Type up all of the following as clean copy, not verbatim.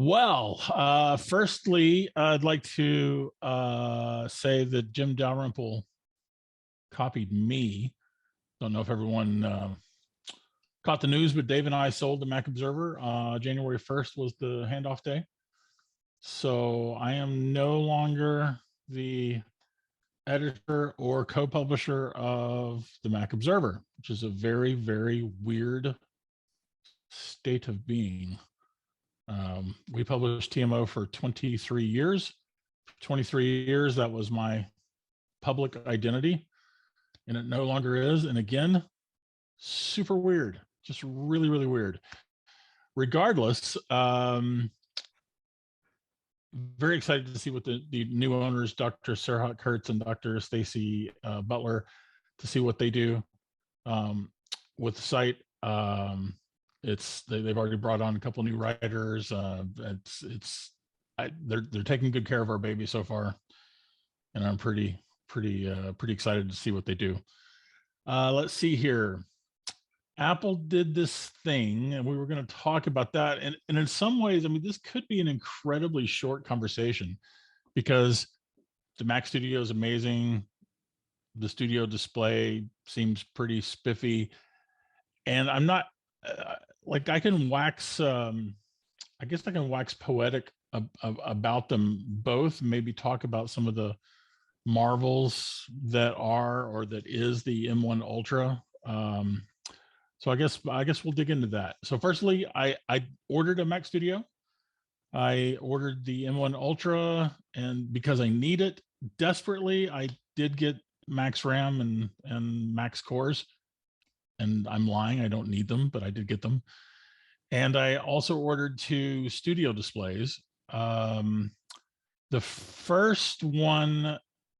Well, firstly, I'd like to say that Jim Dalrymple copied me. Don't know if everyone caught the news, but Dave and I sold the Mac Observer. January 1st was the handoff day. So I am no longer the editor or co-publisher of the Mac Observer, which is a very, very weird state of being. We published TMO for 23 years. 23 years, that was my public identity, and it no longer is. And again, super weird, just really, really weird. Regardless, very excited to see what the new owners, Dr. Serhat Kurtz and Dr. Stacy Butler, to see what they do with the site. They've already brought on a couple new writers. They're taking good care of our baby so far, and I'm pretty excited to see what they do. Let's see here. Apple did this thing, and we were going to talk about that. And in some ways, I mean, this could be an incredibly short conversation because the Mac Studio is amazing. The Studio Display seems pretty spiffy, and I'm not like I can wax. I guess I can wax poetic about them both. Maybe talk about some of the marvels that are or that is the M1 Ultra. So I guess we'll dig into that. So firstly, I ordered a Mac Studio. I ordered the M1 Ultra, and because I need it desperately, I did get max RAM and max cores. And I'm lying, I don't need them, but I did get them. And I also ordered 2 studio displays. The first one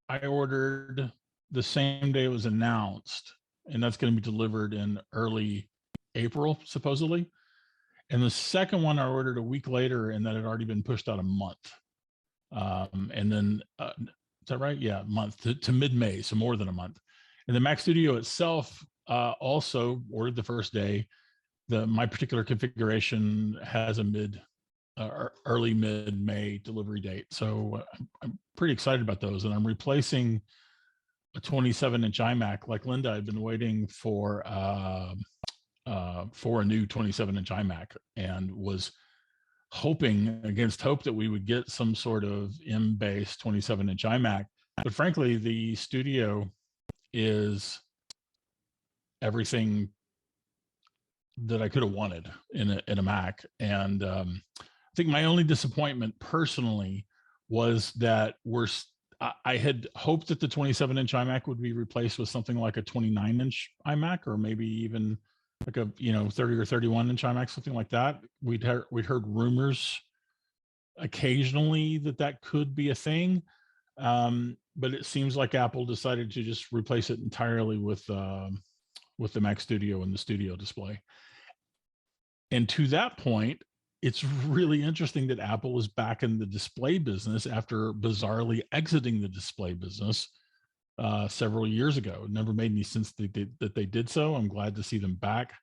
I ordered the same day it was announced, and that's going to be delivered in early April, supposedly. And the second one I ordered a week later, and that had already been pushed out a month. And then, is that right? Yeah, a month to mid-May, so more than a month. And the Mac Studio itself also ordered the first day. My particular configuration has a early mid-May delivery date. So I'm pretty excited about those. And I'm replacing a 27-inch iMac. Like Linda, I've been waiting for a new 27-inch iMac, and was hoping against hope that we would get some sort of M-based 27-inch iMac. But frankly, the Studio is everything that I could have wanted in a Mac. And I think my only disappointment personally was that I had hoped that the 27-inch iMac would be replaced with something like a 29-inch iMac, or maybe even like a 30 or 31-inch iMac, something like that. We'd heard rumors occasionally that could be a thing, but it seems like Apple decided to just replace it entirely with the Mac Studio and the Studio Display. And to that point, it's really interesting that Apple is back in the display business after bizarrely exiting the display business several years ago. It never made any sense that they did so. I'm glad to see them back.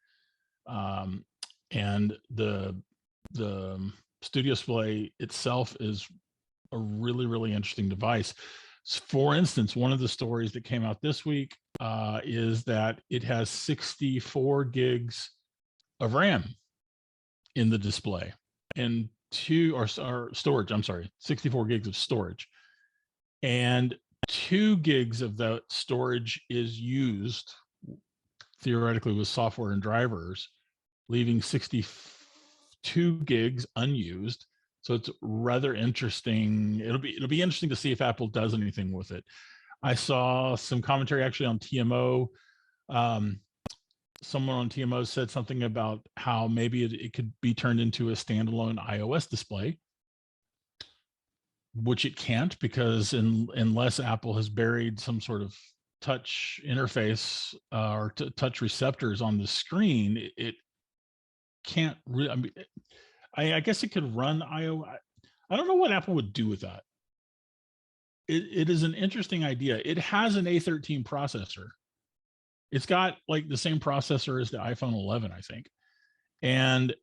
And the Studio Display itself is a really, really interesting device. For instance, one of the stories that came out this week is that it has 64 gigs of RAM in the display, and storage. I'm sorry, 64 gigs of storage, and 2 gigs of that storage is used theoretically with software and drivers, leaving 62 gigs unused. So it's rather interesting. It'll be interesting to see if Apple does anything with it. I saw some commentary actually on TMO. Someone on TMO said something about how maybe it could be turned into a standalone iOS display, which it can't, because unless Apple has buried some sort of touch interface or touch receptors on the screen, it can't really. I mean, I guess it could run iOS. I don't know what Apple would do with that. It is an interesting idea. It has an A13 processor. It's got like the same processor as the iPhone 11, I think. And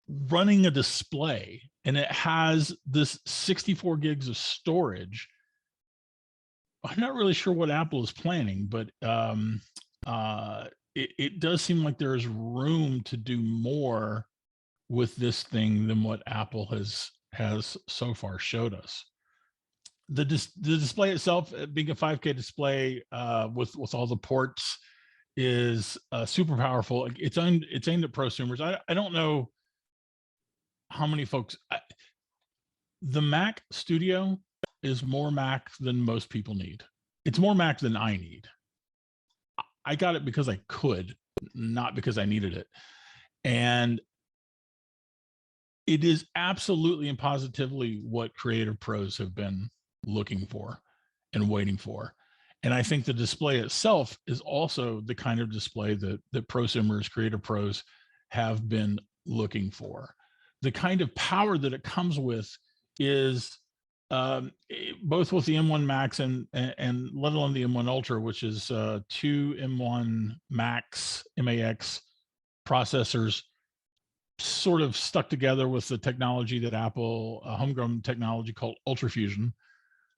running a display and it has this 64 gigs of storage. I'm not really sure what Apple is planning, but it does seem like there is room to do more with this thing than what Apple has so far showed us. The display itself, being a 5K display with all the ports, is super powerful. It's aimed at prosumers. I don't know how many folks. The Mac Studio is more Mac than most people need. It's more Mac than I need. I got it because I could, not because I needed it. And it is absolutely and positively what creative pros have been looking for and waiting for. And I think the display itself is also the kind of display that prosumers, creative pros, have been looking for. The kind of power that it comes with is both with the M1 Max and let alone the M1 Ultra, which is two M1 Max MAX processors sort of stuck together with the technology that Apple, homegrown technology called Ultra Fusion,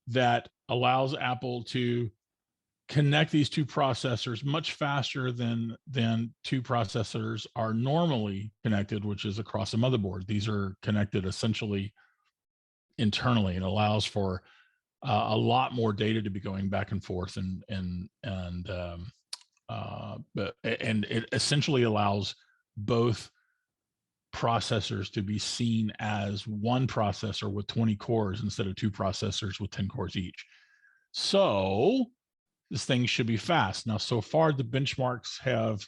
that allows Apple to connect these two processors much faster than two processors are normally connected, which is across a motherboard. These are connected essentially internally, and allows for a lot more data to be going back and forth, and it essentially allows both processors to be seen as one processor with 20 cores instead of two processors with 10 cores each. So this thing should be fast. Now, so far, the benchmarks have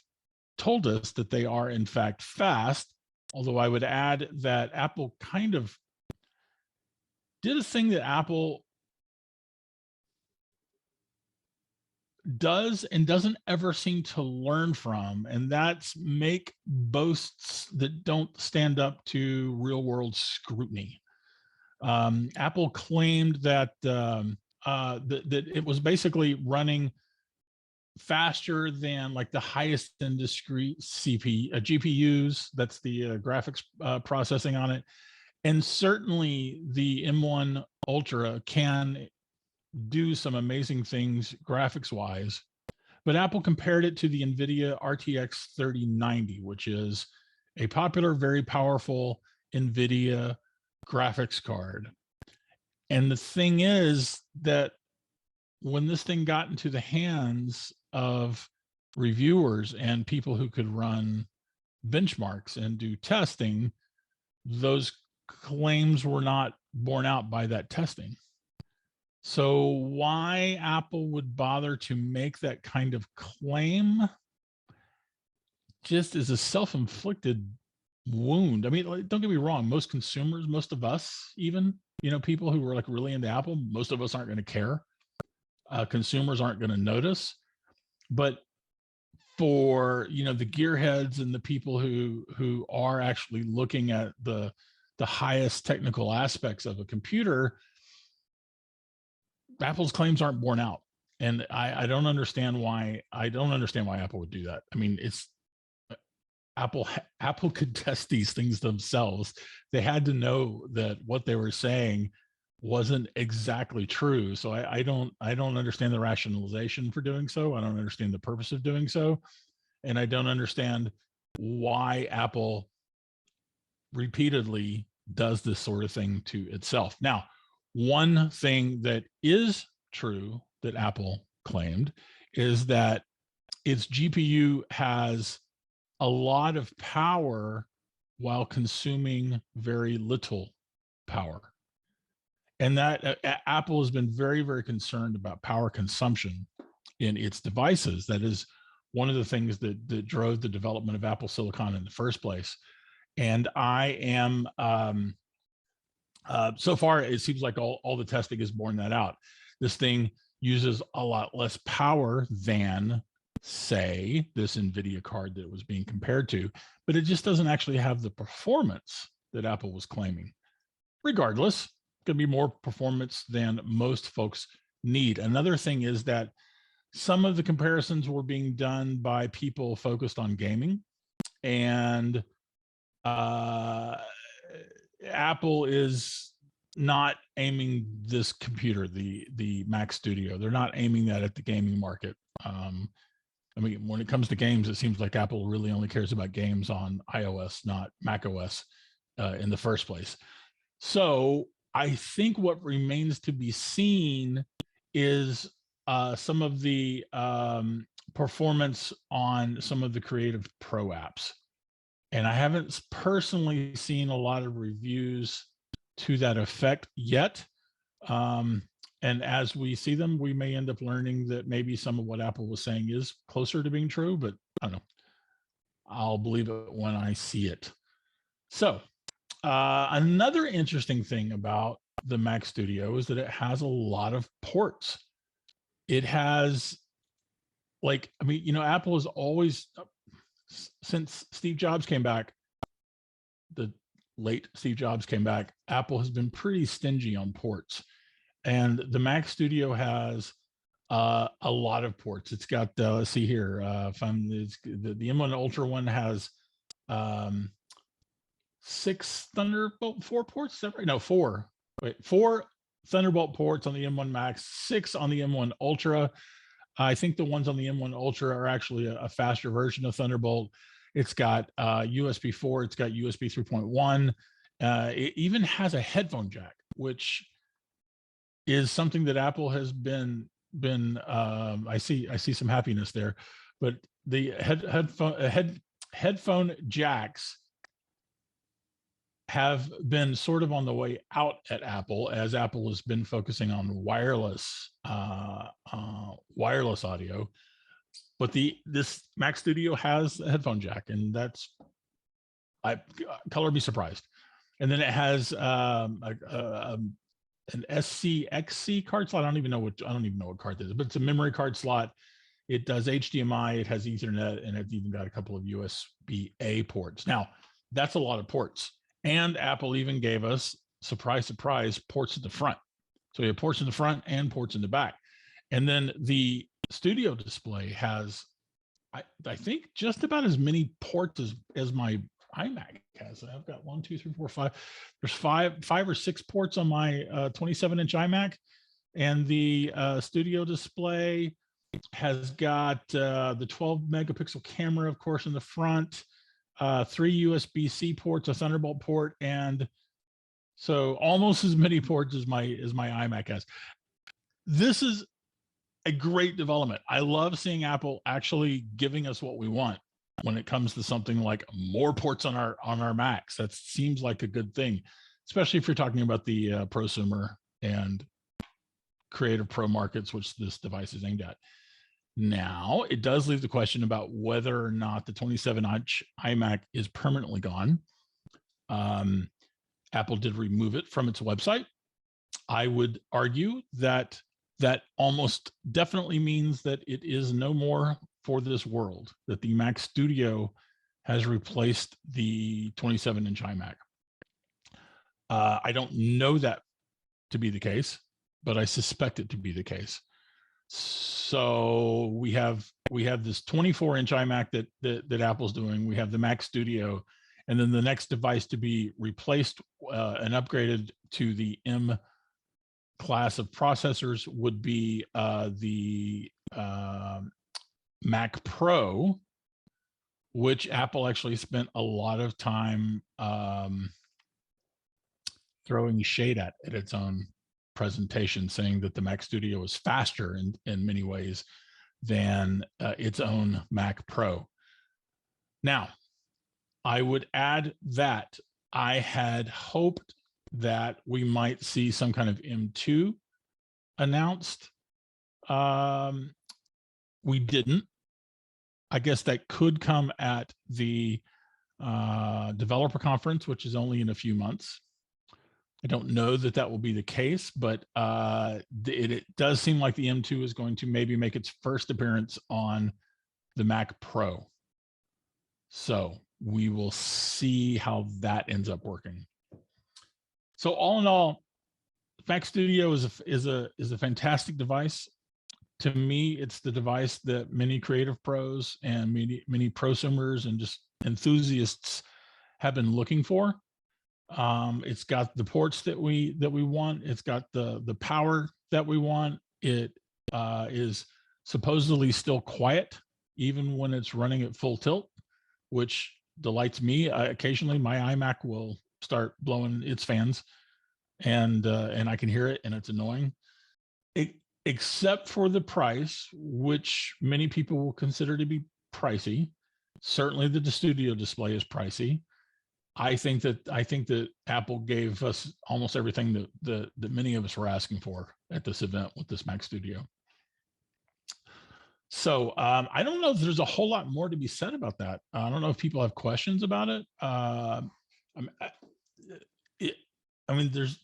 told us that they are in fact fast, although I would add that Apple kind of did a thing that Apple does and doesn't ever seem to learn from, and that's make boasts that don't stand up to real world scrutiny. Apple claimed that that it was basically running faster than like the highest end discrete GPUs. That's the graphics processing on it. And certainly the M1 Ultra can do some amazing things graphics wise, but Apple compared it to the NVIDIA RTX 3090, which is a popular, very powerful NVIDIA graphics card. And the thing is that when this thing got into the hands of reviewers and people who could run benchmarks and do testing, those claims were not borne out by that testing. So why Apple would bother to make that kind of claim just is a self-inflicted wound. I mean, don't get me wrong, most consumers, most of us, even, you know, people who were like really into Apple, most of us aren't going to care. Consumers aren't going to notice. But for, you know, the gearheads and the people who are actually looking at the highest technical aspects of a computer, Apple's claims aren't borne out. And I don't understand why. I don't understand why Apple would do that. I mean, it's Apple could test these things themselves. They had to know that what they were saying wasn't exactly true. So I don't understand the rationalization for doing so. I don't understand the purpose of doing so. And I don't understand why Apple repeatedly does this sort of thing to itself. Now, one thing that is true that Apple claimed is that its GPU has a lot of power while consuming very little power. And that Apple has been very, very concerned about power consumption in its devices. That is one of the things that drove the development of Apple Silicon in the first place. And I am, so far, it seems like all the testing has borne that out. This thing uses a lot less power than, say, this NVIDIA card that it was being compared to, but it just doesn't actually have the performance that Apple was claiming. Regardless, it's going to be more performance than most folks need. Another thing is that some of the comparisons were being done by people focused on gaming, and Apple is not aiming this computer, the Mac Studio. They're not aiming that at the gaming market. I mean, when it comes to games, it seems like Apple really only cares about games on iOS, not Mac OS in the first place. So I think what remains to be seen is some of the performance on some of the Creative Pro apps. And I haven't personally seen a lot of reviews to that effect yet. And as we see them, we may end up learning that maybe some of what Apple was saying is closer to being true, but I don't know. I'll believe it when I see it. So another interesting thing about the Mac Studio is that it has a lot of ports. It has, like, I mean, you know, Apple has always, since Steve Jobs came back, the late Steve Jobs came back, Apple has been pretty stingy on ports. And the Mac Studio has a lot of ports. It's got, let's see here, if I'm, the M1 Ultra one has 6 Thunderbolt 4 ports. Is that right? No, 4. Wait, 4 Thunderbolt ports on the M1 Max, 6 on the M1 Ultra. I think the ones on the M1 Ultra are actually a faster version of Thunderbolt. It's got USB 4. It's got USB 3.1. It even has a headphone jack, which is something that Apple has been. I see some happiness there, but the headphone jacks have been sort of on the way out at Apple, as Apple has been focusing on wireless audio. But this Mac Studio has a headphone jack, and that's, color be surprised. And then it has an SCXC card slot. I don't even know what card this is, but it's a memory card slot. It does HDMI, it has Ethernet, and it's even got a couple of USB-A ports. Now, that's a lot of ports. And Apple even gave us, surprise, surprise, ports at the front. So you have ports in the front and ports in the back. And then the Studio display has, I think, just about as many ports as my iMac has. I've got 1, 2, 3, 4, 5. There's five or 6 ports on my 27-inch iMac. And the Studio display has got the 12 megapixel camera, of course, in the front. 3 USB-C ports, a Thunderbolt port, and so almost as many ports as my iMac has. This is a great development. I love seeing Apple actually giving us what we want when it comes to something like more ports on our Macs. That seems like a good thing, especially if you're talking about the prosumer and Creative Pro markets, which this device is aimed at. Now, it does leave the question about whether or not the 27-inch iMac is permanently gone. Apple did remove it from its website. I would argue that that almost definitely means that it is no more for this world, that the Mac Studio has replaced the 27-inch iMac. I don't know that to be the case, but I suspect it to be the case. So we have this 24-inch iMac that Apple's doing. We have the Mac Studio, and then the next device to be replaced and upgraded to the M class of processors would be the Mac Pro, which Apple actually spent a lot of time throwing shade at its own presentation, saying that the Mac Studio is faster in many ways than its own Mac Pro. Now, I would add that I had hoped that we might see some kind of M2 announced. We didn't. I guess that could come at the developer conference, which is only in a few months. I don't know that that will be the case, but it does seem like the M2 is going to maybe make its first appearance on the Mac Pro. So we will see how that ends up working. So all in all, Mac Studio is a fantastic device. To me, it's the device that many creative pros and many prosumers and just enthusiasts have been looking for. It's got the ports that we want. It's got the power that we want. It is supposedly still quiet, even when it's running at full tilt, which delights me. Occasionally, my iMac will start blowing its fans, and I can hear it, and it's annoying. Except for the price, which many people will consider to be pricey. Certainly, the studio display is pricey. I think that Apple gave us almost everything that many of us were asking for at this event with this Mac Studio. So I don't know if there's a whole lot more to be said about that. I don't know if people have questions about it. I mean, there's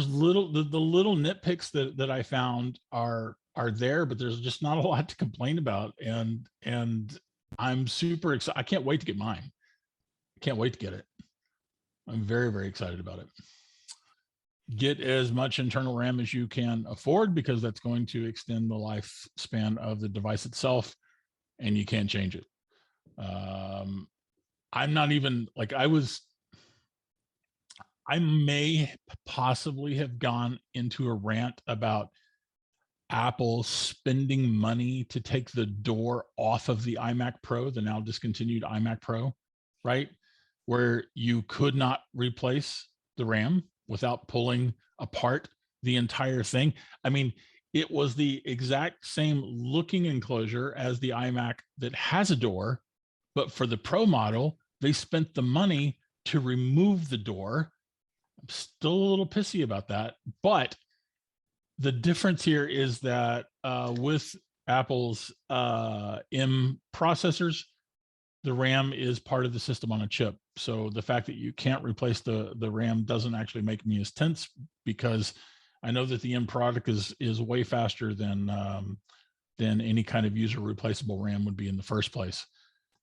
little the little nitpicks that I found are there, but there's just not a lot to complain about. And I'm super excited. I can't wait to get mine. I can't wait to get it. I'm very, very excited about it. Get as much internal RAM as you can afford, because that's going to extend the lifespan of the device itself, and you can't change it. I'm not even like I may possibly have gone into a rant about Apple spending money to take the door off of the iMac Pro, the now discontinued iMac Pro, right? Where you could not replace the RAM without pulling apart the entire thing. I mean, it was the exact same looking enclosure as the iMac that has a door, but for the Pro model, they spent the money to remove the door. I'm still a little pissy about that, but the difference here is that with Apple's M processors, the RAM is part of the system on a chip. So the fact that you can't replace the RAM doesn't actually make me as tense, because I know that the M product is way faster than any kind of user replaceable RAM would be in the first place.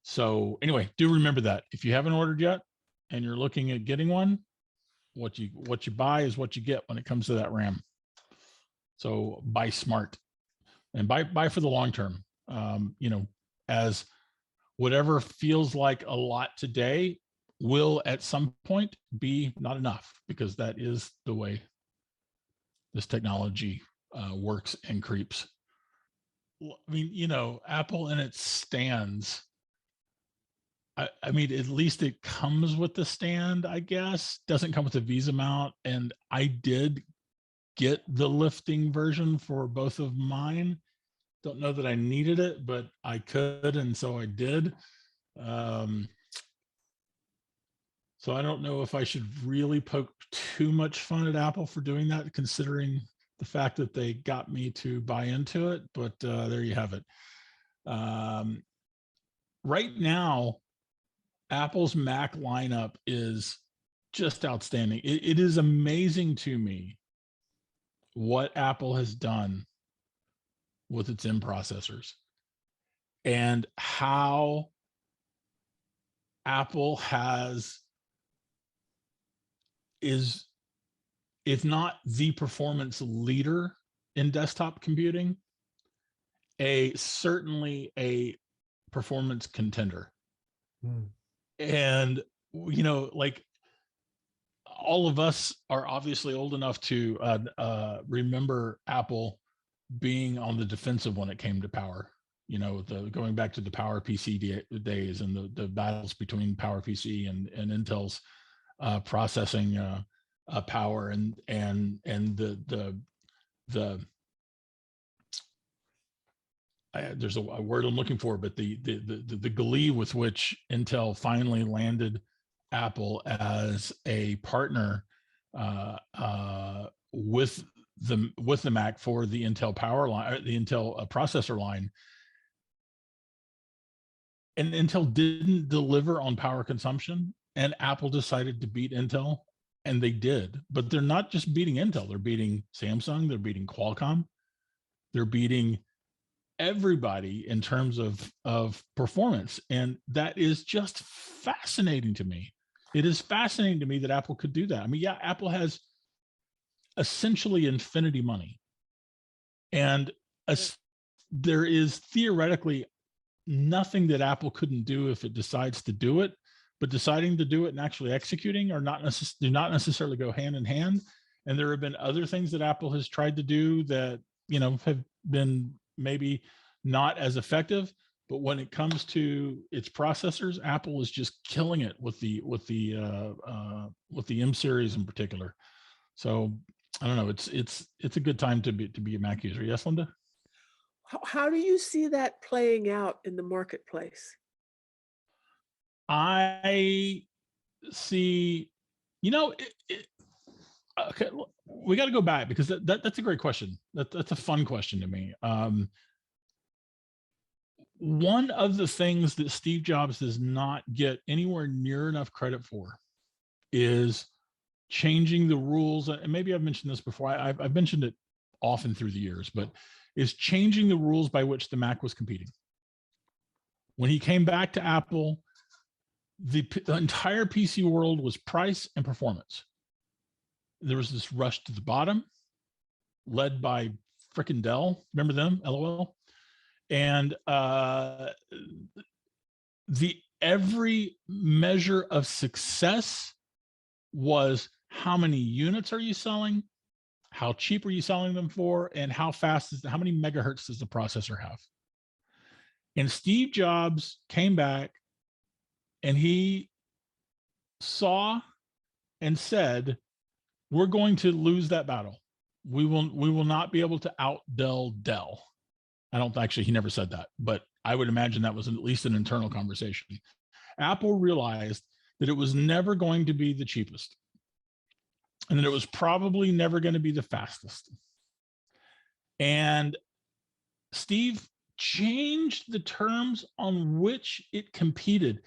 So anyway, do remember that if you haven't ordered yet and you're looking at getting one, what you buy is what you get when it comes to that RAM. So buy smart and buy for the long term. You know, as whatever feels like a lot today will at some point be not enough, because that is the way this technology works and creeps. I mean, you know, Apple and its stands. I mean, at least it comes with the stand, I guess. Doesn't come with a Visa mount. And I did get the lifting version for both of mine. Don't know that I needed it, but I could, and so I did. So I don't know if I should really poke too much fun at Apple for doing that, considering the fact that they got me to buy into it. But there you have it. Right now, Apple's Mac lineup is just outstanding. It is amazing to me what Apple has done with its M processors, and how Apple is, if not the performance leader in desktop computing, certainly a performance contender. And, you know, like, all of us are obviously old enough to remember Apple being on the defensive when it came to power. You know, going back to the Power PC days, and the battles between Power PC and Intel's processing power, and there's a word I'm looking for, but the glee with which Intel finally landed Apple as a partner with the Mac for the Intel power line, the Intel processor line. And Intel didn't deliver on power consumption, and Apple decided to beat Intel, and they did. But they're not just beating Intel, they're beating Samsung, they're beating Qualcomm, they're beating everybody in terms of performance. And that is just fascinating to me. It is fascinating to me that Apple could do that. I mean, yeah, Apple has essentially infinity money, and there is theoretically nothing that Apple couldn't do if it decides to do it. but deciding to do it and actually executing are do not necessarily go hand in hand. And there have been other things that Apple has tried to do that, you know, have been maybe not as effective. But when it comes to its processors, Apple is just killing it with the M series in particular. So I don't know. It's a good time to be a Mac user. Yes, Linda? How do you see that playing out in the marketplace? I see, you know, okay, we got to go back because that's a great question. That's a fun question to me. One of the things that Steve Jobs does not get anywhere near enough credit for is changing the rules. And maybe I've mentioned this before. I've mentioned it often through the years, but is changing the rules by which the Mac was competing. When he came back to Apple, the entire PC world was price and performance. There was this rush to the bottom, led by frickin' Dell. Remember them? LOL. And every measure of success was how many units are you selling, how cheap are you selling them for, and how many megahertz does the processor have? And Steve Jobs came back and he saw and said, we're going to lose that battle. We will not be able to out Dell. I don't actually, he never said that, but I would imagine that was at least an internal conversation. Apple realized that it was never going to be the cheapest and that it was probably never going to be the fastest. And Steve changed the terms on which it competed.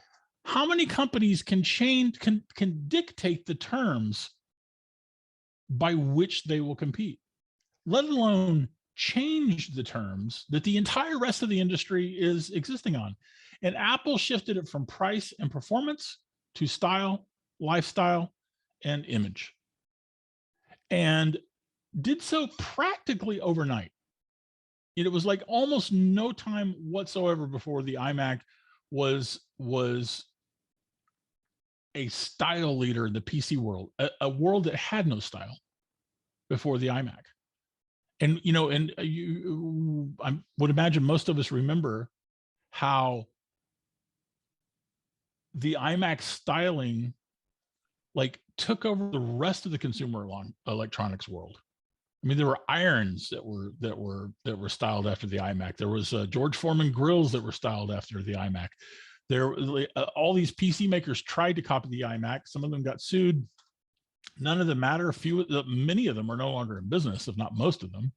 How many companies can dictate the terms by which they will compete, let alone change the terms that the entire rest of the industry is existing on? And Apple shifted it from price and performance to style, lifestyle, and image, and did so practically overnight. It was like almost no time whatsoever before the iMac was a style leader in the PC world, a world that had no style before the iMac. And, you know, and I would imagine most of us remember how the iMac styling like took over the rest of the consumer electronics world. I mean, there were irons that were styled after the iMac. There was George Foreman grills that were styled after the iMac. All these PC makers tried to copy the iMac. Some of them got sued. None of them matter. Many of them are no longer in business, if not most of them.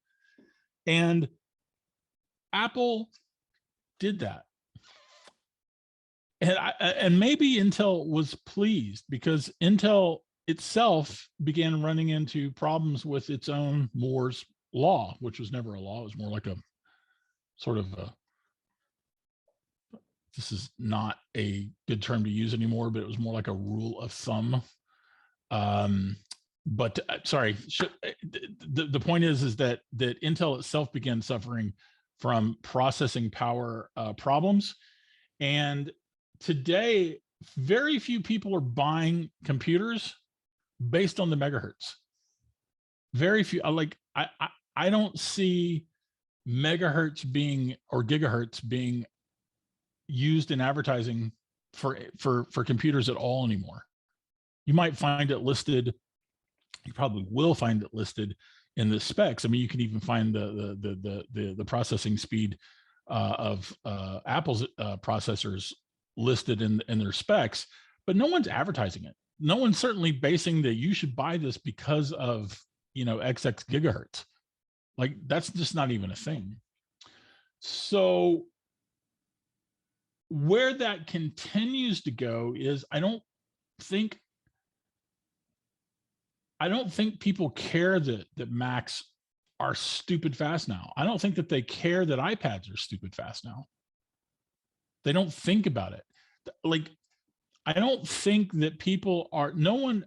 And Apple did that. And maybe Intel was pleased because Intel itself began running into problems with its own Moore's law, which was never a law. It was more like a sort of this is not a good term to use anymore, but it was more like a rule of thumb. But sorry, the point is that Intel itself began suffering from processing power problems. And today, very few people are buying computers based on the megahertz. Very few. I don't see megahertz being or gigahertz being used in advertising for computers at all anymore. You might find it listed. You probably will find it listed in the specs. I mean, you can even find the processing speed of Apple's processors listed in their specs, but no one's advertising it. No one's certainly basing that you should buy this because of, you know, XX gigahertz. Like, that's just not even a thing. So where that continues to go is I don't think people care that Macs are stupid fast now. I don't think that they care that iPads are stupid fast now. They don't think about it. Like, I don't think that people are, no one,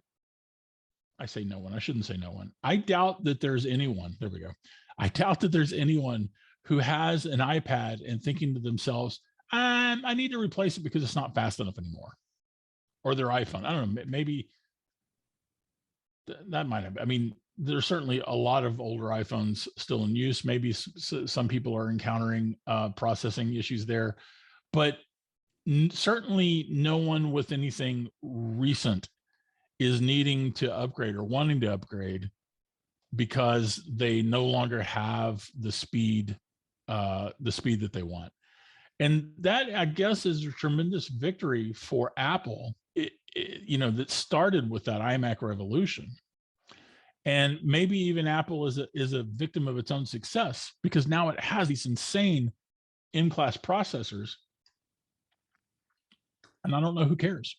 I say no one, I shouldn't say no one. I doubt that there's anyone, there we go. I doubt that there's anyone who has an iPad and thinking to themselves, I need to replace it because it's not fast enough anymore. or their iPhone. I don't know, maybe that might have, I mean, there's certainly a lot of older iPhones still in use. Maybe some people are encountering processing issues there, but certainly no one with anything recent is needing to upgrade or wanting to upgrade because they no longer have the speed that they want. And that, I guess, is a tremendous victory for Apple, that started with that iMac revolution. And maybe even Apple is a victim of its own success, because now it has these insane in-class processors, and I don't know who cares.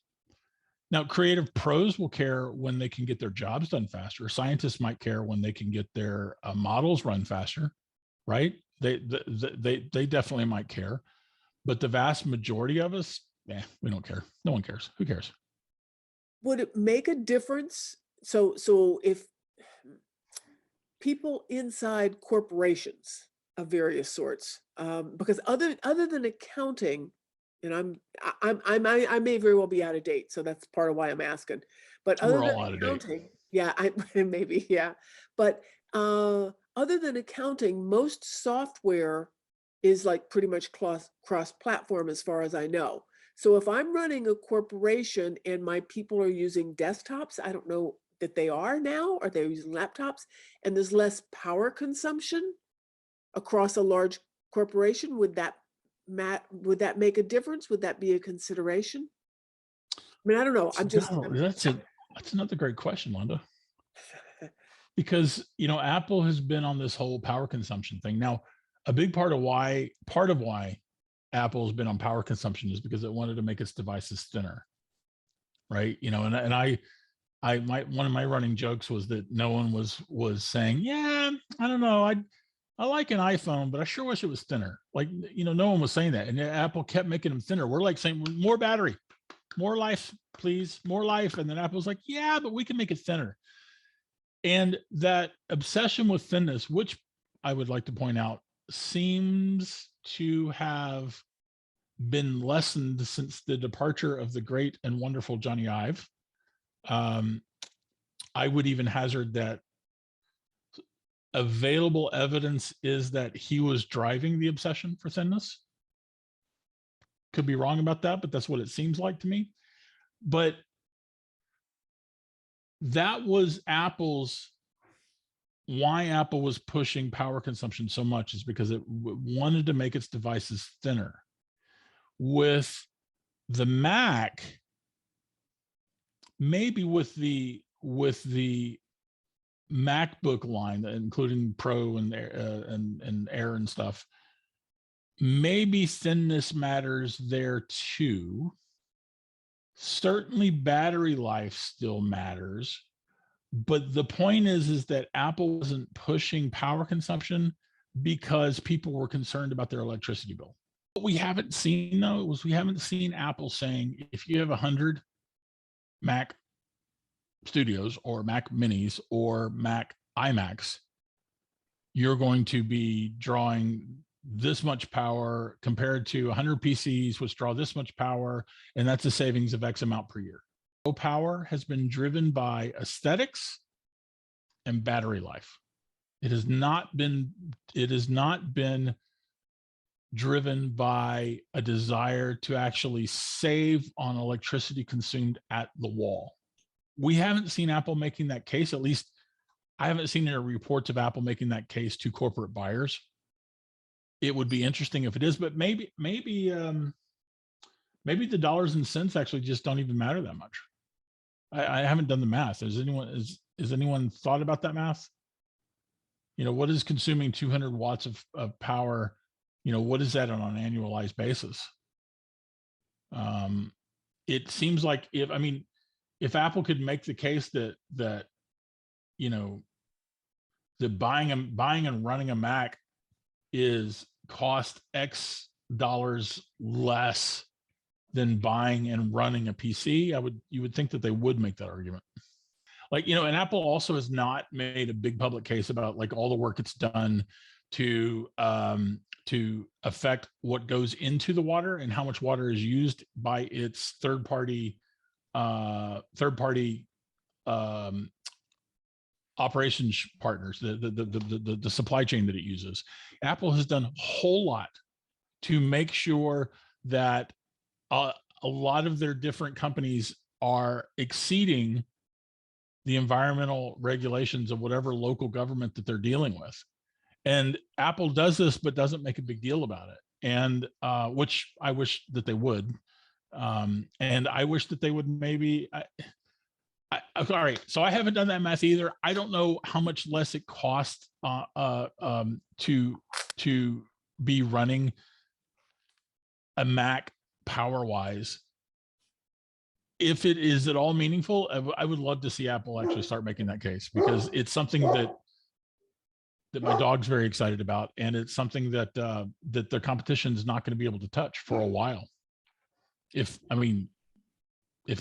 Now, creative pros will care when they can get their jobs done faster. Scientists might care when they can get their models run faster, right? They definitely might care, but the vast majority of us, we don't care. No one cares. Who cares? Would it make a difference? So if people inside corporations of various sorts, because other than accounting, and I may very well be out of date, so that's part of why I'm asking. But other We're than all out of date. accounting, yeah, I maybe, yeah. But other than accounting, most software is like pretty much cross-platform as far as I know. So if I'm running a corporation and my people are using desktops, I don't know that they are now, or they're using laptops, and there's less power consumption across a large corporation, would that make a difference? Would that be a consideration? I mean, I don't know. That's another great question, Linda, because Apple has been on this whole power consumption thing. Now, a big part of why Apple's been on power consumption is because it wanted to make its devices thinner, right? One of my running jokes was that no one was saying, yeah, I don't know, I like an iPhone, but I sure wish it was thinner. Like, no one was saying that, and Apple kept making them thinner. We're like saying, more battery, more life, please, more life, and then Apple's like, yeah, but we can make it thinner. And that obsession with thinness, which I would like to point out, seems to have been lessened since the departure of the great and wonderful Johnny Ive. I would even hazard that available evidence is that he was driving the obsession for thinness. Could be wrong about that, but that's what it seems like to me. But that was why Apple was pushing power consumption so much, is because it wanted to make its devices thinner. With the Mac, maybe with the MacBook line, including Pro and Air and stuff, maybe thinness matters there too. Certainly battery life still matters, but the point is that Apple wasn't pushing power consumption because people were concerned about their electricity bill. What we haven't seen, though, we haven't seen Apple saying, if you have 100 Mac Studios or Mac Minis or Mac iMacs, you're going to be drawing this much power compared to 100 PCs, which draw this much power, and that's a savings of X amount per year. Low power has been driven by aesthetics and battery life. It has not been driven by a desire to actually save on electricity consumed at the wall. We haven't seen Apple making that case. At least I haven't seen any reports of Apple making that case to corporate buyers. It would be interesting if it is, but maybe the dollars and cents actually just don't even matter that much. I haven't done the math. Has anyone thought about that math? What is consuming 200 watts of power? What is that on an annualized basis? It seems like if Apple could make the case that that buying and running a Mac is cost X dollars less than buying and running a PC, you would think that they would make that argument. And Apple also has not made a big public case about all the work it's done to affect what goes into the water and how much water is used by its third-party third-party operations partners, the supply chain that it uses. Apple has done a whole lot to make sure that a lot of their different companies are exceeding the environmental regulations of whatever local government that they're dealing with. And Apple does this, but doesn't make a big deal about it. And which I wish that they would. And I wish that they would maybe, all right, so I haven't done that math either. I don't know how much less it costs to be running a Mac power-wise. If it is at all meaningful, I would love to see Apple actually start making that case, because it's something that my dog's very excited about, and it's something that that the competition is not going to be able to touch for a while. If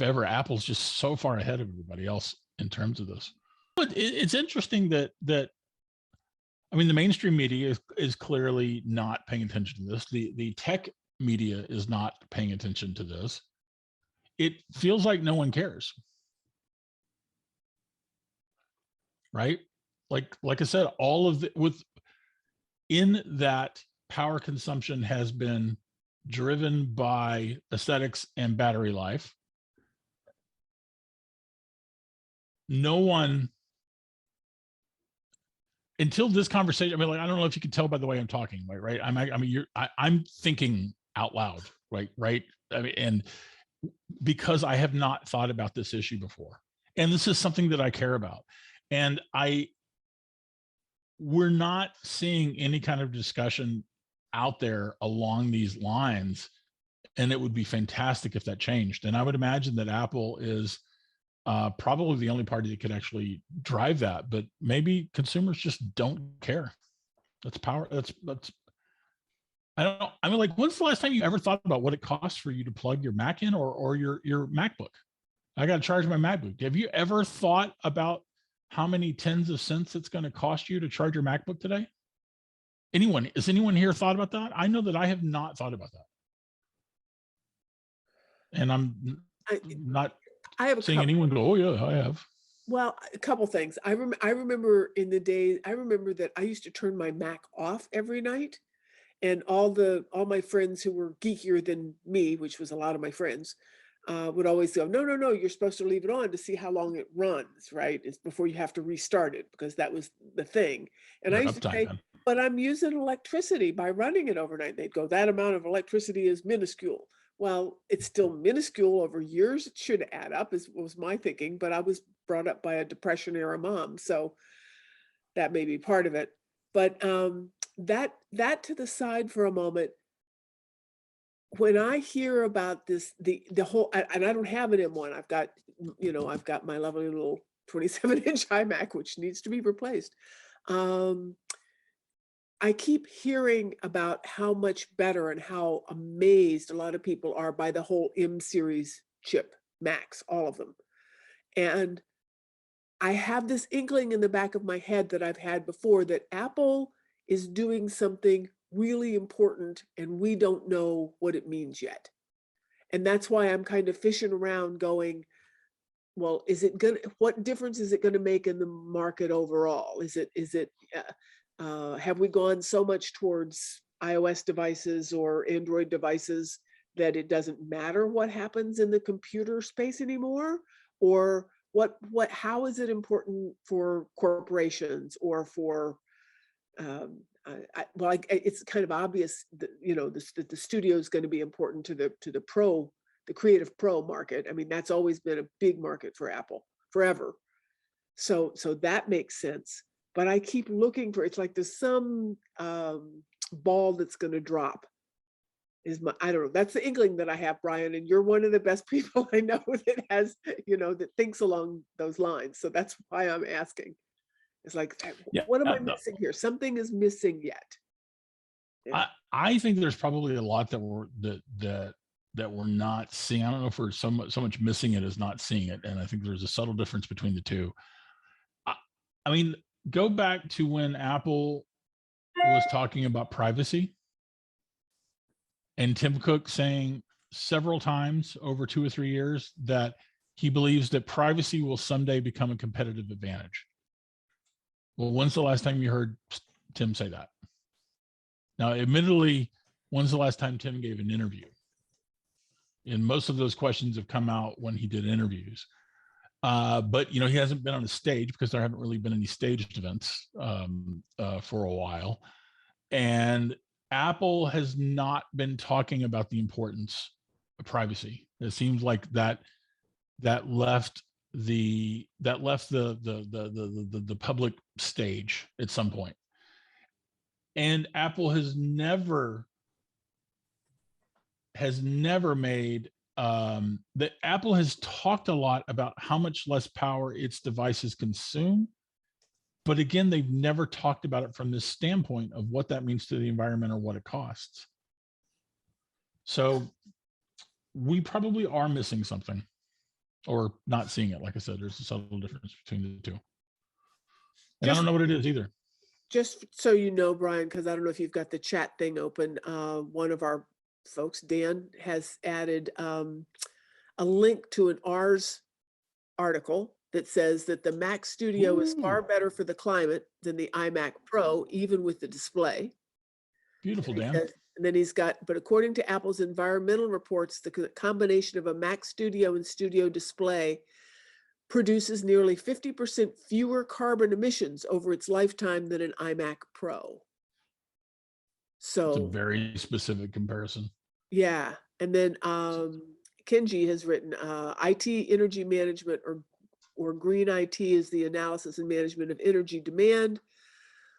ever, Apple's just so far ahead of everybody else in terms of this. But it's interesting that the mainstream media is clearly not paying attention to this. The tech media is not paying attention to this. It feels like no one cares, right? Like I said, all of in that power consumption has been driven by aesthetics and battery life. No one, until this conversation, I don't know if you can tell by the way I'm talking, right? I'm thinking out loud, right? And because I have not thought about this issue before, and this is something that I care about, and we're not seeing any kind of discussion out there along these lines, and it would be fantastic if that changed. And I would imagine that Apple is probably the only party that could actually drive that, but maybe consumers just don't care. That's power. That's when's the last time you ever thought about what it costs for you to plug your Mac in or your MacBook? I got to charge my MacBook. Have you ever thought about how many tens of cents it's going to cost you to charge your MacBook today? Has anyone here thought about that? I know that I have not thought about that. And I have seeing anyone go, oh yeah, I have. Well, a couple things. I remember in the day, I remember that I used to turn my Mac off every night, and all my friends who were geekier than me, which was a lot of my friends, would always go, no, you're supposed to leave it on to see how long it runs, right? It's before you have to restart it, because that was the thing. And I used to say, but I'm using electricity by running it overnight. They'd go, that amount of electricity is minuscule. Well, it's still minuscule over years. It should add up, was my thinking, but I was brought up by a Depression era mom, so that may be part of it. But that to the side for a moment. When I hear about this, the whole, and I don't have an M1. I've got my lovely little 27-inch iMac, which needs to be replaced. I keep hearing about how much better and how amazed a lot of people are by the whole M series chip, Macs, all of them. And I have this inkling in the back of my head that I've had before, that Apple is doing something really important and we don't know what it means yet. And that's why I'm kind of fishing around going, well, what difference is it going to make in the market overall? Have we gone so much towards iOS devices or Android devices that it doesn't matter what happens in the computer space anymore? Or how is it important for corporations or for, it's kind of obvious that, the studio is going to be important to the creative pro market. That's always been a big market for Apple forever. So that makes sense. But I keep looking for, it's like there's some ball that's going to drop. I don't know. That's the inkling that I have, Brian, and you're one of the best people I know that has, that thinks along those lines. So that's why I'm asking. It's like, what am I missing here? Something is missing yet. Yeah. I think there's probably a lot that we're not seeing. I don't know if we're so much missing it as not seeing it. And I think there's a subtle difference between the two. Go back to when Apple was talking about privacy, and Tim Cook saying several times over 2 or 3 years that he believes that privacy will someday become a competitive advantage. Well, when's the last time you heard Tim say that? Now, admittedly, when's the last time Tim gave an interview? And most of those questions have come out when he did interviews. But he hasn't been on a stage because there haven't really been any staged events for a while. And Apple has not been talking about the importance of privacy. It seems like that left the public stage at some point. And Apple has never made that Apple has talked a lot about how much less power its devices consume. But again, they've never talked about it from this standpoint of what that means to the environment or what it costs. So we probably are missing something or not seeing it. Like I said, there's a subtle difference between the two. And I don't know what it is either. Just so you know, Brian, because I don't know if you've got the chat thing open, one of our folks, Dan, has added a link to an Ars article that says that the Mac Studio is far better for the climate than the iMac Pro, even with the display. Beautiful, Dan. And then he's got, but according to Apple's environmental reports, the combination of a Mac Studio and Studio Display produces nearly 50% fewer carbon emissions over its lifetime than an iMac Pro. So it's a very specific comparison. Yeah. And then Kenji has written IT energy management or green IT is the analysis and management of energy demand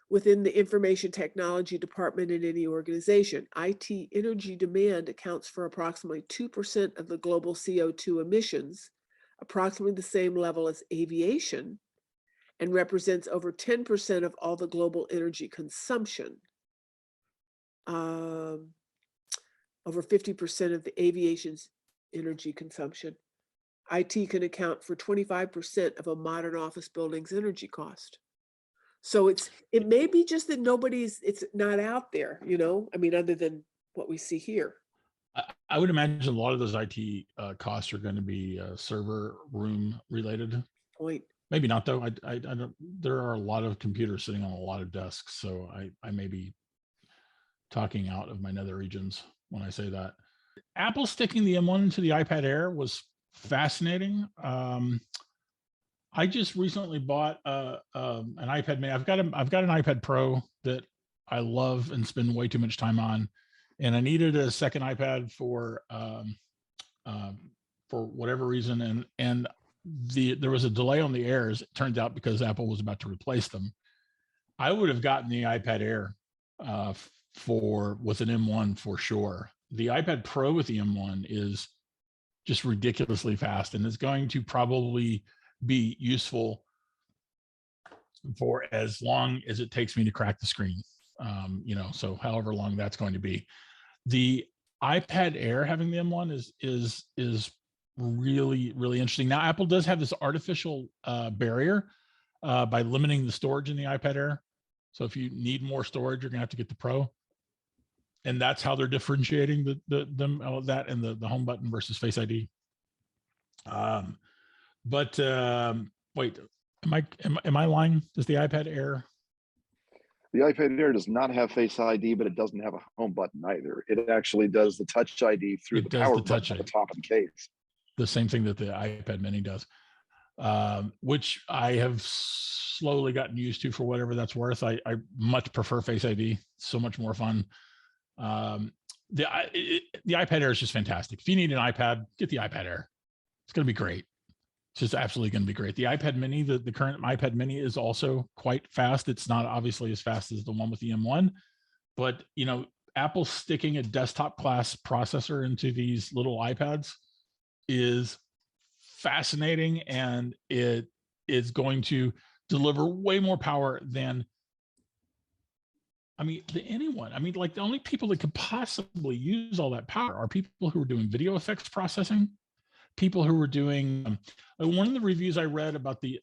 within the information technology department in any organization. IT energy demand accounts for approximately 2% of the global CO2 emissions, approximately the same level as aviation, and represents over 10% of all the global energy consumption. Over 50% of the aviation's energy consumption. IT can account for 25% of a modern office building's energy cost. So it may be just that it's not out there, I mean, other than what we see here. I would imagine a lot of those IT costs are going to be server room related. Point. Maybe not though. I don't. There are a lot of computers sitting on a lot of desks, so I may be talking out of my nether regions when I say that. Apple sticking the M1 into the iPad Air was fascinating. I just recently bought an iPad mini. I've got an iPad Pro that I love and spend way too much time on, and I needed a second iPad for whatever reason, and there was a delay on the Airs. It turned out because Apple was about to replace them. I would have gotten the iPad Air with an M1 for sure. The iPad Pro with the M1 is just ridiculously fast, and it's going to probably be useful for as long as it takes me to crack the screen. So however long that's going to be. The iPad Air having the M1 is really, really interesting. Now, Apple does have this artificial barrier by limiting the storage in the iPad Air. So if you need more storage, you're gonna have to get the Pro. And that's how they're differentiating that and the home button versus Face ID. Wait, am I lying? Does the iPad Air? The iPad Air does not have Face ID, but it doesn't have a home button either. It actually does the Touch ID through the power button at the top of the case. The same thing that the iPad Mini does, which I have slowly gotten used to for whatever that's worth. I much prefer Face ID. It's so much more fun. The iPad Air is just fantastic. If you need an iPad, get the iPad Air. It's going to be great. It's just absolutely going to be great. The iPad Mini, the current iPad Mini is also quite fast. It's not obviously as fast as the one with the M1, but Apple sticking a desktop class processor into these little iPads is fascinating, and it is going to deliver way more power than anyone. Like the only people that could possibly use all that power are people who are doing video effects processing, people who were doing one of the reviews I read about the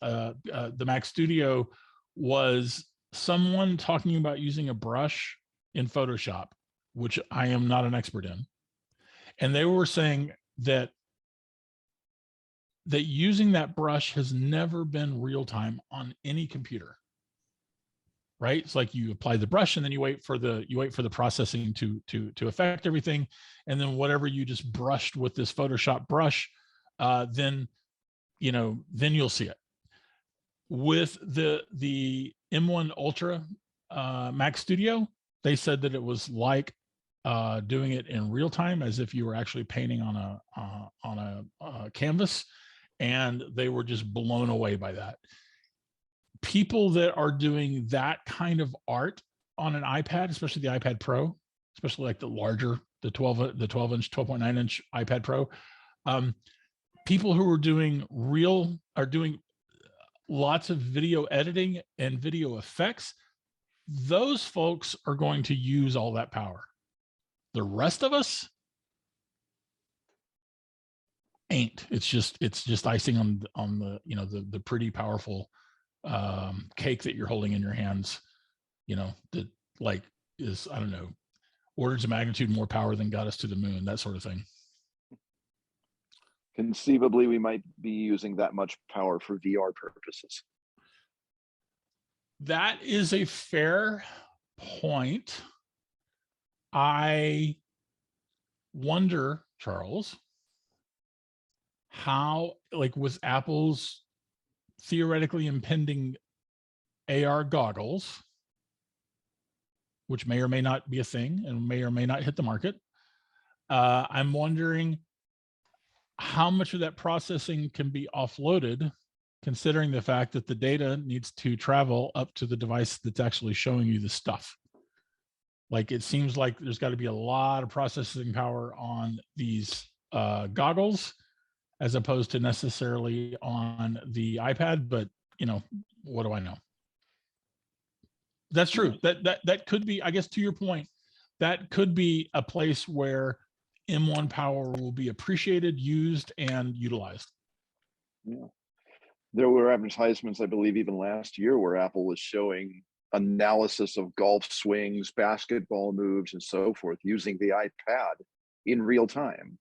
Mac Studio was someone talking about using a brush in Photoshop, which I am not an expert in. And they were saying that that using that brush has never been real time on any computer. Right? It's like you apply the brush and then you wait for the processing to affect everything, and then whatever you just brushed with this Photoshop brush, then you'll see it. With the M1 Ultra Mac Studio, they said that it was like doing it in real time, as if you were actually painting on a canvas, and they were just blown away by that. People that are doing that kind of art on an iPad, especially the iPad Pro, especially like the larger, the 12 inch, 12.9 inch iPad Pro, people who are doing lots of video editing and video effects, those folks are going to use all that power. The rest of us ain't. It's just icing on the pretty powerful cake that you're holding in your hands, that like is, I don't know, orders of magnitude more power than got us to the moon, that sort of thing. Conceivably, we might be using that much power for VR purposes. That is a fair point. I wonder, Charles, how, like with Apple's theoretically impending AR goggles, which may or may not be a thing and may or may not hit the market, I'm wondering how much of that processing can be offloaded, considering the fact that the data needs to travel up to the device that's actually showing you the stuff. Like, it seems like there's got to be a lot of processing power on these goggles, as opposed to necessarily on the iPad. But what do I know? That's true. That could be, I guess, to your point, that could be a place where M1 power will be appreciated, used, and utilized. Yeah. There were advertisements, I believe, even last year, where Apple was showing analysis of golf swings, basketball moves, and so forth using the iPad in real time.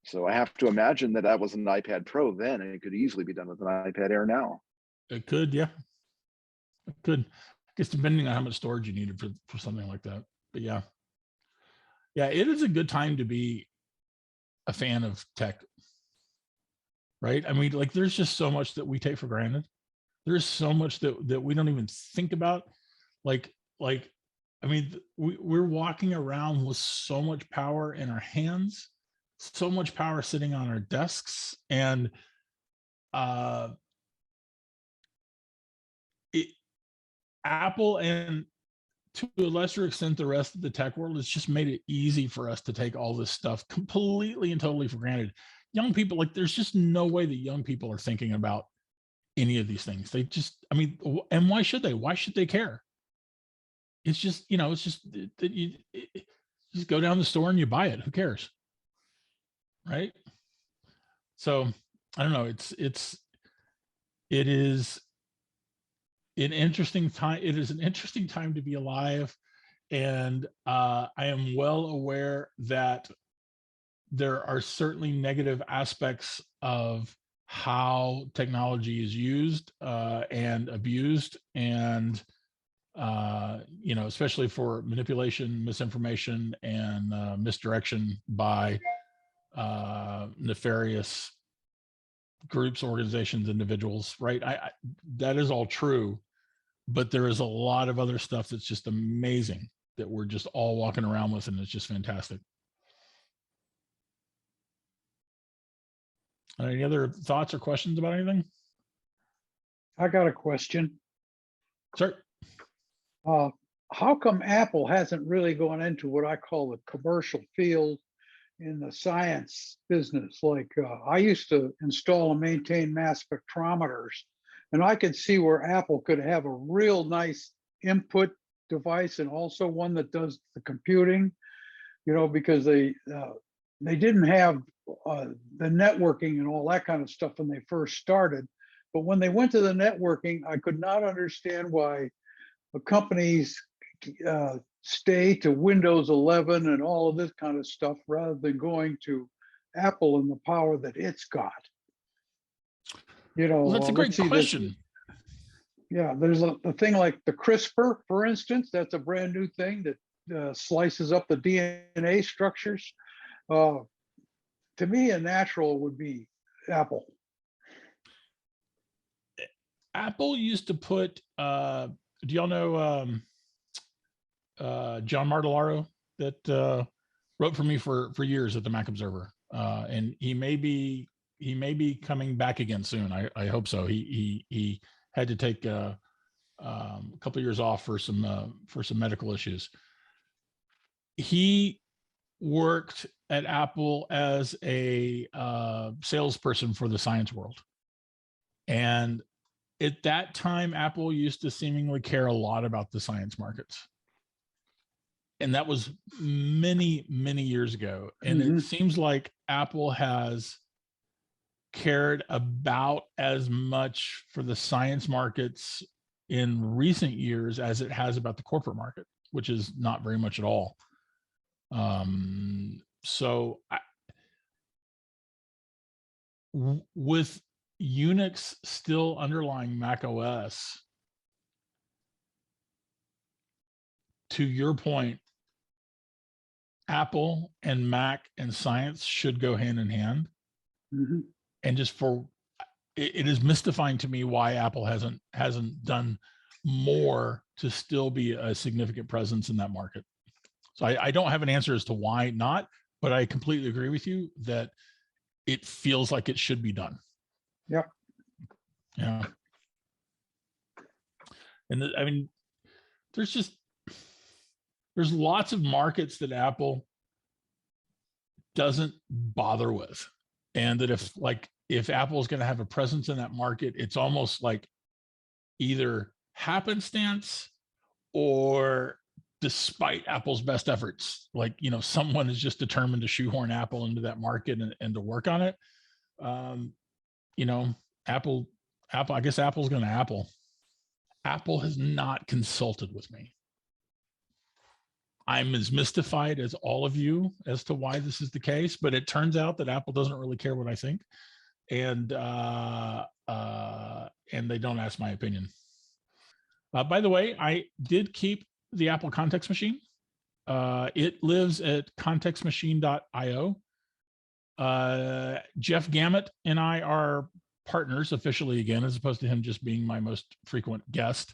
So I have to imagine that was an iPad Pro then, and it could easily be done with an iPad Air now. It could, yeah. It could. I guess depending on how much storage you needed for something like that. But yeah. Yeah, it is a good time to be a fan of tech. Right? I mean, like, there's just so much that we take for granted. There's so much that we don't even think about. Like, I mean, we're walking around with so much power in our hands, so much power sitting on our desks, and Apple, and to a lesser extent the rest of the tech world, has just made it easy for us to take all this stuff completely and totally for granted. Young people, like, there's just no way that young people are thinking about any of these things. They just, I mean, and why should they? Why should they care? It's just, it's just that you just go down the store and you buy it. Who cares? Right? So I don't know. It is an interesting time. It is an interesting time to be alive. And I am well aware that there are certainly negative aspects of how technology is used and abused, and especially for manipulation, misinformation, and misdirection by nefarious groups, organizations, individuals. Right? That is all true, but there is a lot of other stuff that's just amazing that we're just all walking around with, and it's just fantastic. Any other thoughts or questions about anything? I got a question. Sure. How come Apple hasn't really gone into what I call the commercial field in the science business? Like I used to install and maintain mass spectrometers, and I could see where Apple could have a real nice input device and also one that does the computing, because they didn't have the networking and all that kind of stuff when they first started. But when they went to the networking, I could not understand why the companies stay to Windows 11 and all of this kind of stuff rather than going to Apple and the power that it's got. You know, Well, that's a great let's see this. question. Yeah, there's a thing like the CRISPR, for instance. That's a brand new thing that slices up the DNA structures. To me, a natural would be Apple. Apple used to put, do y'all know John Martellaro that wrote for me for years at the Mac Observer? And he may be coming back again soon. I hope so. He had to take a couple of years off for some medical issues. He worked at Apple as a salesperson for the science world. And at that time, Apple used to seemingly care a lot about the science markets. And that was many, many years ago. And it seems like Apple has cared about as much for the science markets in recent years as it has about the corporate market, which is not very much at all. So with Unix still underlying Mac OS, to your point, Apple and Mac and science should go hand in hand. And just it is mystifying to me why Apple hasn't done more to still be a significant presence in that market. So I don't have an answer as to why not, but I completely agree with you that it feels like it should be done. Yep. Yeah. And I mean, there's lots of markets that Apple doesn't bother with. And that if Apple is going to have a presence in that market, it's almost like either happenstance or despite Apple's best efforts, like, you know, someone is just determined to shoehorn Apple into that market and to work on it. You know, Apple, I guess Apple's going to Apple. Apple has not consulted with me. I'm as mystified as all of you as to why this is the case, but it turns out that Apple doesn't really care what I think. And they don't ask my opinion. By the way, I did keep the Apple Context Machine. It lives at contextmachine.io. Jeff Gamet and I are partners officially again, as opposed to him just being my most frequent guest.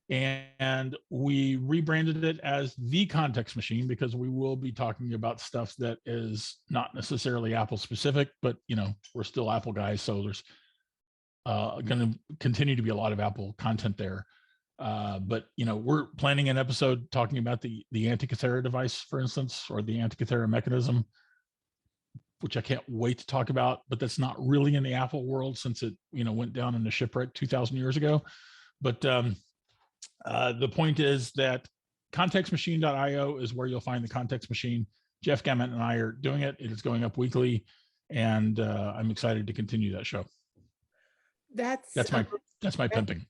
And we rebranded it as the Context Machine because we will be talking about stuff that is not necessarily Apple specific, but, you know, we're still Apple guys. So there's going to continue to be a lot of Apple content there. But, you know, we're planning an episode talking about the Antikythera device, for instance, or the Antikythera mechanism, which I can't wait to talk about, but that's not really in the Apple world since it, you know, went down in a shipwreck 2,000 years ago. But the point is that contextmachine.io is where you'll find the Context Machine. Jeff Gamet and I are doing it. It is going up weekly, and I'm excited to continue that show. That's my pimping.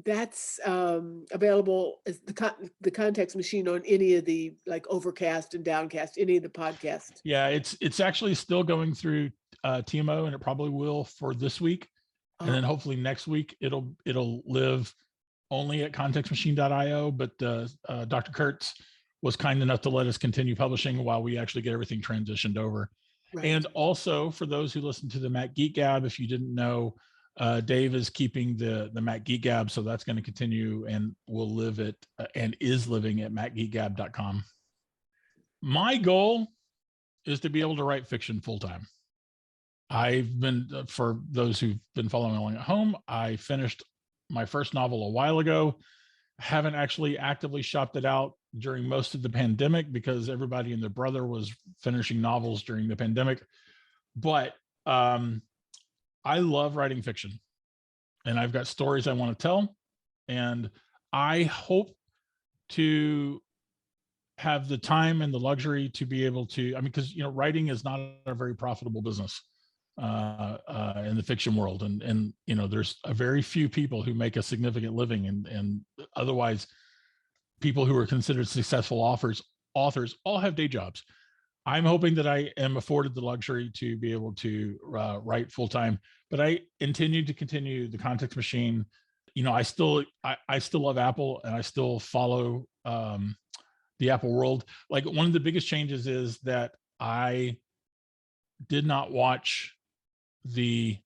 That's available as the Context Machine on any of the, like, Overcast and Downcast, any of the podcasts. Yeah, it's actually still going through TMO, and it probably will for this week. And then hopefully next week it'll live only at contextmachine.io. But Dr. Kurtz was kind enough to let us continue publishing while we actually get everything transitioned over. Right. And also for those who listen to the Mac Geek Gab, if you didn't know, Dave is keeping the Mac Geek Gab, so that's going to continue and will live at and is living at macgeekgab.com. My goal is to be able to write fiction full time. I've been, for those who've been following along at home, I finished my first novel a while ago. Haven't actually actively shopped it out during most of the pandemic because everybody and their brother was finishing novels during the pandemic. But I love writing fiction, and I've got stories I want to tell, and I hope to have the time and the luxury to be able to, I mean, because, you know, writing is not a very profitable business in the fiction world. And, you know, there's a very few people who make a significant living, and otherwise people who are considered successful authors all have day jobs. I'm hoping that I am afforded the luxury to be able to write full time, but I continue the context machine. You know, I still love Apple, and I still follow the Apple world. Like, one of the biggest changes is that I did not watch the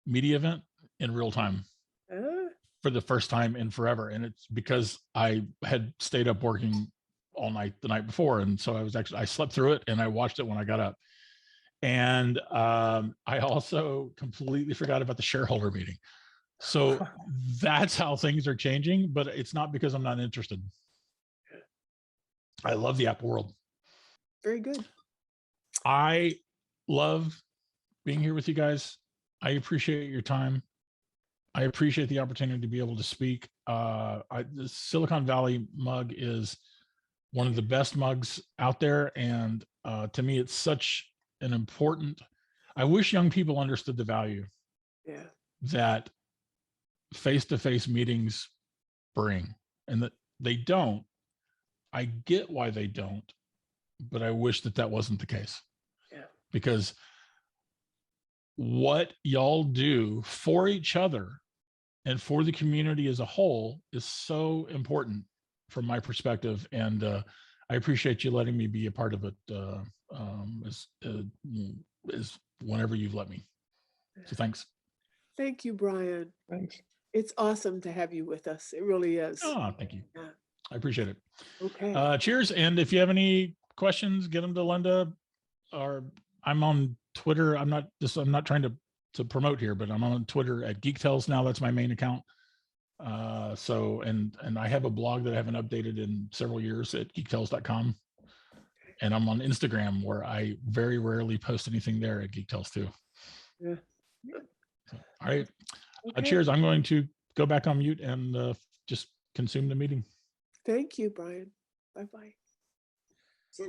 media event in real time for the first time in forever. And it's because I had stayed up working all night the night before. And so I slept through it and I watched it when I got up. And I also completely forgot about the shareholder meeting. So that's how things are changing, but it's not because I'm not interested. I love the Apple world. Very good. I love being here with you guys. I appreciate your time. I appreciate the opportunity to be able to speak. The Silicon Valley mug is one of the best mugs out there. And to me, it's such an important, I wish young people understood the value that face-to-face meetings bring, and that they don't. I get why they don't, but I wish that that wasn't the case. Because what y'all do for each other and for the community as a whole is so important from my perspective. And I appreciate you letting me be a part of it as whenever you've let me. So thanks. Thank you, Bryan. Thanks. It's awesome to have you with us. It really is. Oh, thank you. Yeah. I appreciate it. Okay. Cheers. And if you have any questions, get them to Linda, or I'm on Twitter. I'm not trying to promote here, but I'm on Twitter at Geek Tales now. That's my main account. So, and I have a blog that I haven't updated in several years at geektales.com. And I'm on Instagram, where I very rarely post anything there at Geek Tales too. Yeah. So, all right. Okay. Cheers. I'm going to go back on mute and just consume the meeting. Thank you, Bryan. Bye-bye. So